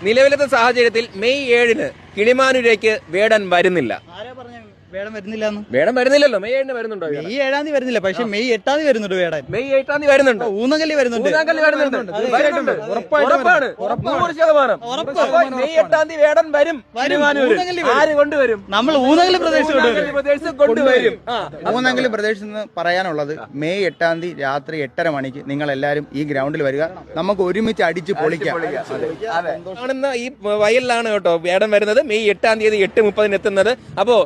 നിലവിലത്തെ സാഹചര്യത്തിൽ മെയ് 7-ന് കിളിമാനൂരേക്ക് വേടൻ വരുന്നില്ല. വേടം വരുന്നില്ല. വേടം വരുന്നില്ലല്ലോ. മെയ് 7-ന് വരുന്നുണ്ടോ? മെയ് 7-ാം തീയതി വരുന്നില്ല, പക്ഷെ മെയ് 8-ാം തീയതി വരുന്നുണ്ട് വേടൻ. മെയ് 8-ാം തീയതി വരുന്നുണ്ട്. ഊന്നങ്കല്ലി വരുന്നുണ്ട്. ഉറപ്പാണ്. 100%. മെയ് 8-ാം തീയതി വേടൻ വരും. ആര് കൊണ്ടുവരും? നമ്മൾ ഊന്നങ്കല്ലി പ്രദേശം കൊണ്ടുവരും. ഊന്നങ്കല്ലി പ്രദേശത്ത് നിന്ന് പറയാനുള്ളത്, മെയ് 8-ാം തീയതി രാത്രി 8:30 മണിക്ക് നിങ്ങൾ എല്ലാവരും ഈ ഗ്രൗണ്ടിൽ വരിക. നമുക്ക് ഒരുമിച്ച് അടിച്ച് പൊളിക്കാം. കാണുന്ന ഈ വയലിലാണ് കേട്ടോ വേടൻ വരുന്നത്. മെയ് 8-ാം തീയതി 8:30 എത്തുന്നത്. അപ്പോ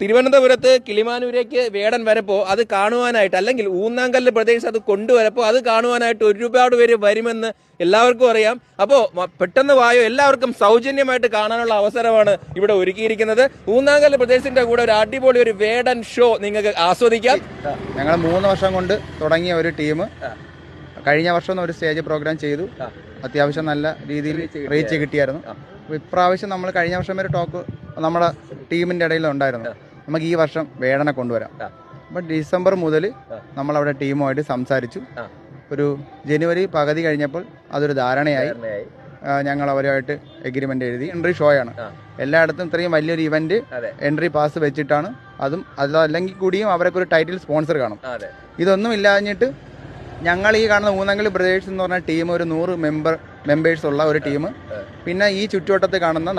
തിരുവനന്തപുരത്ത് കിളിമാനൂരേക്ക് വേടൻ വരപ്പോ അത് കാണുവാനായിട്ട്, അല്ലെങ്കിൽ ഊന്നാങ്കല്ല് പ്രദേശത്ത് അത് കൊണ്ടുവരപ്പോ അത് കാണുവാനായിട്ട് ഒരുപാട് പേര് വരുമെന്ന് എല്ലാവർക്കും അറിയാം. അപ്പോ പെട്ടെന്ന് വായോ, എല്ലാവർക്കും സൗജന്യമായിട്ട് കാണാനുള്ള അവസരമാണ് ഇവിടെ ഒരുക്കിയിരിക്കുന്നത്. ഊന്നാങ്കല്ല് പ്രദേശത്തിന്റെ കൂടെ ഒരു അടിപൊളി ഒരു വേടൻ ഷോ നിങ്ങൾക്ക് ആസ്വദിക്കാം. ഞങ്ങൾ 3 വർഷം കൊണ്ട് തുടങ്ങിയ ഒരു ടീം കഴിഞ്ഞ വർഷം ഒരു സ്റ്റേജ് പ്രോഗ്രാം ചെയ്തു. അത്യാവശ്യം നല്ല രീതിയിൽ റീച്ച് കിട്ടിയായിരുന്നു. ഇപ്രാവശ്യം നമ്മൾ കഴിഞ്ഞ വർഷം വരെ ടോക്ക് നമ്മുടെ ടീമിന്റെ ഇടയിൽ ഉണ്ടായിരുന്നു. നമുക്ക് ഈ വർഷം വേടനെ കൊണ്ടുവരാം. അപ്പം ഡിസംബർ മുതൽ നമ്മളവിടെ ടീമുമായിട്ട് സംസാരിച്ചു. ഒരു ജനുവരി പകുതി കഴിഞ്ഞപ്പോൾ അതൊരു ധാരണയായി. ഞങ്ങൾ അവരുമായിട്ട് എഗ്രിമെന്റ് എഴുതി. എൻട്രി ഷോയാണ്. എല്ലായിടത്തും ഇത്രയും വലിയൊരു ഇവന്റ് എൻട്രി പാസ് വെച്ചിട്ടാണ്. അതും അതല്ലെങ്കിൽ കൂടിയും അവരൊക്കെ ഒരു ടൈറ്റിൽ സ്പോൺസർ കാണും. ഇതൊന്നും ഇല്ലാഞ്ഞിട്ട് ഞങ്ങൾ ഈ കാണുന്ന ഊന്നങ്കല്ലി ബ്രദേഴ്സ് എന്ന് പറഞ്ഞ ടീം ഒരു 100 മെമ്പേഴ്സ് ഉള്ള ഒരു ടീം. പിന്നെ ഈ ചുറ്റുവട്ടത്ത് കാണുന്ന